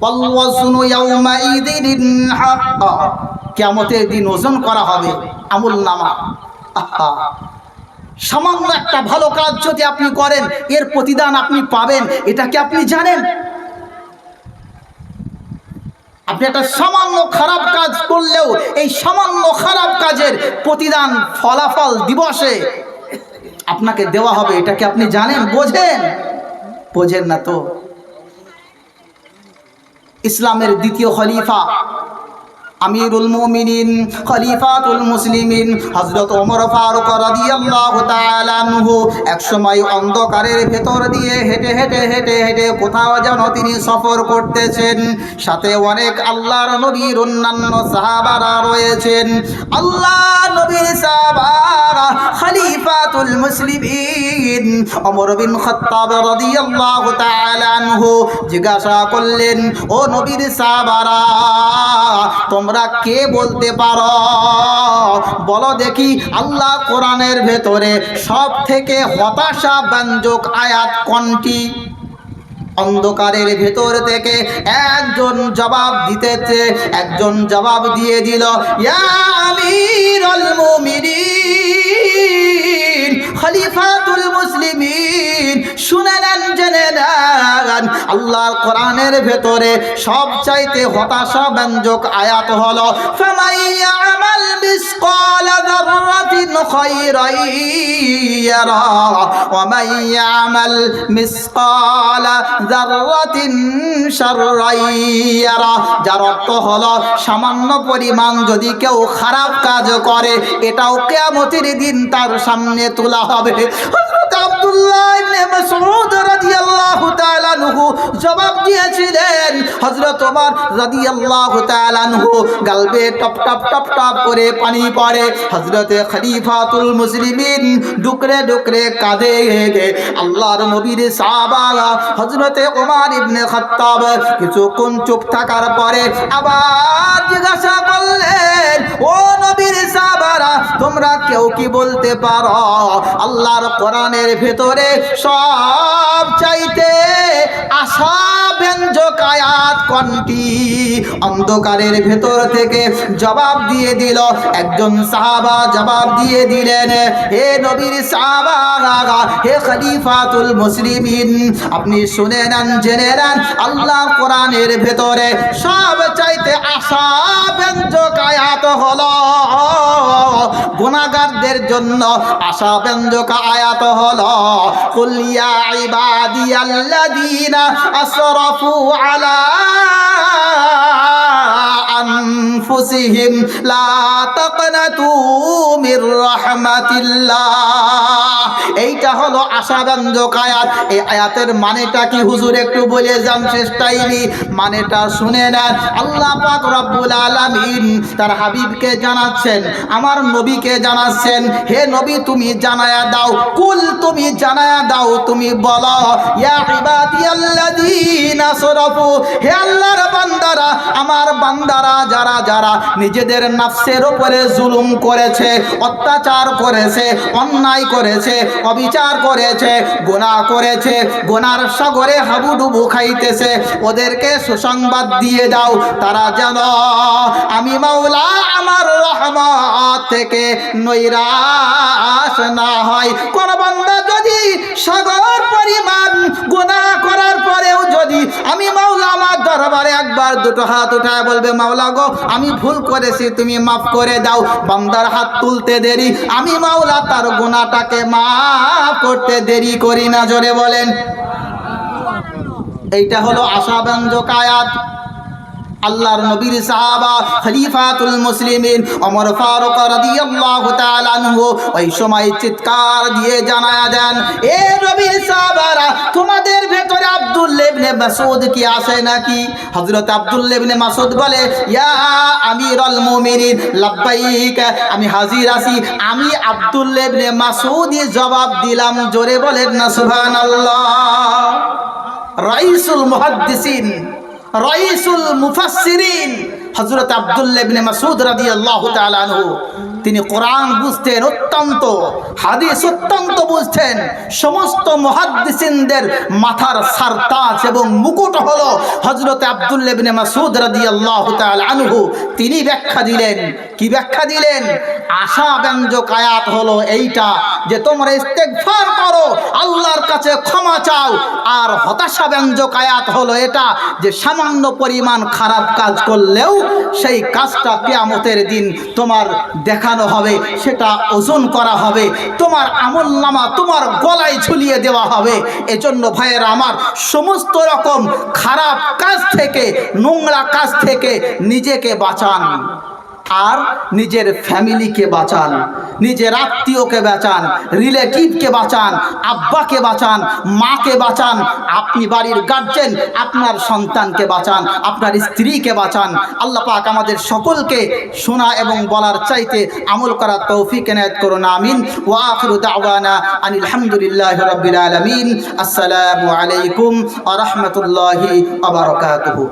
ওয়াল ওয়াজনু ইয়াউমাইযিন হাক, কিয়ামতের দিন ওজন করা হবে আমলনামা। আহা, সামান্য একটা ভালো কাজ যদি আপনি করেন এর প্রতিদান আপনি পাবেন, এটা কি আপনি জানেন? আপনি একটা সামান্য খারাপ কাজ করলেও এই সামান্য খারাপ কাজের প্রতিদান ফলাফল দিবসে আপনাকে দেওয়া হবে, এটা কি আপনি জানেন? বোঝেন? বোঝেন না তো। ইসলামের দ্বিতীয় খলিফা আমিরুল মুমিনিন খলিফাতুল মুসলিমিন হযরত ওমর ফারুক রাদিয়াল্লাহু তাআলা আনহু একসময় অন্ধকারের ভেতর দিয়ে হেঁটে হেঁটে হেঁটে হেঁটে কোথাও যেন তিনি সফর করতেছেন। সাথে অনেক আল্লাহর নবীর অন্যান্য সাহাবারা রয়েছেন। আল্লাহ নবীর সাহাবারা খলিফাতুল মুসলিমিন ওমর বিন খাত্তাব রাদিয়াল্লাহু তাআলা আনহু জিজ্ঞাসা করলেন, ও নবীর সাহাবারা, তোমরা কে বলতে পারো? বলো দেখি আল্লাহ কোরআনের ভেতরে সব থেকে হতাশা ব্যঞ্জক আয়াত কোনটি? অন্ধকারের ভেতর থেকে একজন জবাব দিতেছে, একজন জবাব দিয়ে দিল, ইয়া আমিরুল মুমিনিন খলিফাতুল মুসলিমিন, শুনে নেন, জেনে নেন, আল্লাহর কোরআনের ভেতরে সবচাইতে হতাশা ব্যঞ্জক আয়াত হলো ফামান ইয়ামাল মিসকালা যাররাতিন খায়রান ইয়ারা ওয়া মান ইয়ামাল মিসকালা যাররাতিন শাররান ইয়ারা। যার অর্থ হলো সামান্য পরিমাণ যদি কেউ খারাপ কাজ করে এটাও কিয়ামতের দিন তার সামনে তোলা হবে। হযরত আব্দুল্লাহ ইবনে মাসউদ রাদিয়াল্লাহু তাআলা আনহু জবাব দিয়েছিলেন, হযরত ওমর রাদিয়াল্লাহু তাআলা আনহু গালবে টপ টপ টপ টপ করে পানি পড়ে। হযরতে খলিফাতুল মুসলিমিন ডুকরে ডুকরে কাঁদে। আল্লাহর নবীর সাহাবারা হযরতে ওমর ইবনে খাত্তাব কিছুক্ষণ চুপ থাকার পরে আবার জিজ্ঞাসা করলেন, ও নবীর সাহাবারা, তোমরা কেউ কি বলতে পারো আল্লাহর কোরআনের ভেতরে সব চাইতে আশা ব্যঞ্জক আয়াত কোনটি? অন্ধকারের ভেতর থেকে জবাব দিয়ে দিল, একজন সাহাবা জবাব দিয়ে দিলেন, হে নবীর সাহাবারা, হে খলিফাতুল মুসলিমিন, আপনি শুনে নেন, জেনে নেন, আল্লাহ কোরআনের ভেতরে সব চাইতে আশা ব্যঞ্জক আয়াত হলো গুনাহগারদের জন্য আশা ব্যঞ্জক আয়াত হলো কুল ইয়া ইবাদিয়াল্লাযীনা আসরাফু আলা আনফুসিহিম লা তাকনাতু মির রাহমাতিল্লাহ। এইটা হলো আশাব্যঞ্জক আয়াত। এই আয়াতের মানেটা কি হুজুর একটু বলে যান, শেষ টাইমে মানেটা শুনে নেন। আল্লাহ পাক রব্বুল আলামিন তার হাবিবকে জানাচ্ছেন, আমার নবীকে জানাচ্ছেন, হে নবী তুমি জানায়া দাও, কুল তুমি জানায়া দাও, তুমি বলো, ইয়া ইবাদিয়াল্লাযীনা আসরাফু, হে আল্লাহর বান্দারা, আমার বান্দারা যারা যারা নিজেদের নফসের উপরে জুলুম করেছে, অত্যাচার করেছে, অন্যায় করেছে, অবিচার করেছে, গুনাহ করেছে, গুনার সাগরে হাবুডুবু খাইতেছে, ওদেরকে সুসংবাদ দিয়ে দাও, তারা যেন আমি মাওলা আমার রহমত থেকে নৈরাশ না হয়। কোন বান্দা যদি সাগর পরিমাণ গুনাহ করার পরেও যদি আমি মাওলা আমার দরবারে একবার দুটো হাত উঠায় বলবে, মাওলা গো আমি ভুল করেছি, তুমি মাফ করে দাও, বান্দার হাত তুলতে দেরি, আমি মাওলা তার গুনাহটাকে মাফ করতে দেরি করি না। জোরে বলেন। এইটা হলো আশাব্যঞ্জক আয়াত। আল্লাহর নবীর সাহাবা খলিফাতুল মুসলিমিন ওমর ফারুক রাদিয়াল্লাহু তাআলা আনহু ওই সময় চিৎকার দিয়ে জানায়া দেন, এ নবীর সাহাবারা, তোমাদের ভেতরে আব্দুল্লাহ ইবনে মাসউদ কি আছে নাকি? হযরত আব্দুল্লাহ ইবনে মাসউদ বলে, ইয়া আমিরুল মুমিনিন লাব্বাইক, আমি হাজির আছি। আমি আব্দুল্লাহ ইবনে মাসউদই জবাব দিলাম। জোরে বলেন না সুবহানাল্লাহ। রাইসুল মুহাদ্দিসিন, রাইসুল মুফাসসিরিন হযরত আব্দুল্লাহ ইবনে মাসউদ রাদিয়াল্লাহু তাআলা আনহু তিনি কোরআন বুঝতেন অত্যন্ত, হাদিস অত্যন্ত বুঝতেন। সমস্ত মুহাদ্দিসিনদের মাথার সারতাজ এবং মুকুট হলো হযরত আব্দুল্লাহ ইবনে মাসউদ রাদিয়াল্লাহু তাআলা আনহু। তিনি ব্যাখ্যা দিলেন, কি ব্যাখ্যা দিলেন? আশাব্যঞ্জক আয়াত হলো এইটা যে তোমরা ইস্তেগফার করো, আল্লাহর কাছে ক্ষমা চাও। আর হতাশাব্যঞ্জক আয়াত হলো এটা যে সামান্য পরিমাণ খারাপ কাজ করলেও সেই কাজটা কিয়ামতের দিন তোমার দেখানো হবে, সেটা ওজন করা হবে, তোমার আমলনামা তোমার গলায় ঝুলিয়ে দেওয়া হবে। এজন্য ভাইয়েরা আমার, সমস্ত রকম খারাপ কাজ থেকে, নোংরা কাজ থেকে নিজেকে বাঁচান, আর নিজের ফ্যামিলিকে বাঁচান, নিজের আত্মীয়কে বাঁচান, রিলেটিভকে বাঁচান, আব্বাকে বাঁচান, মাকে বাঁচান, আপনি বাড়ির গার্জেন, আপনার সন্তানকে বাঁচান, আপনার স্ত্রীকে বাঁচান। আল্লাহ পাক আমাদের সকলকে শোনা এবং বলার চাইতে আমল করার তৌফিক এনায়েত করুন, আমিন। ওয়া আখিরু দাওয়ানা আনিল হামদুলিল্লাহি রাব্বিল আলামিন। আসসালামু আলাইকুম ওয়া রাহমাতুল্লাহি ওয়া বারাকাতুহু।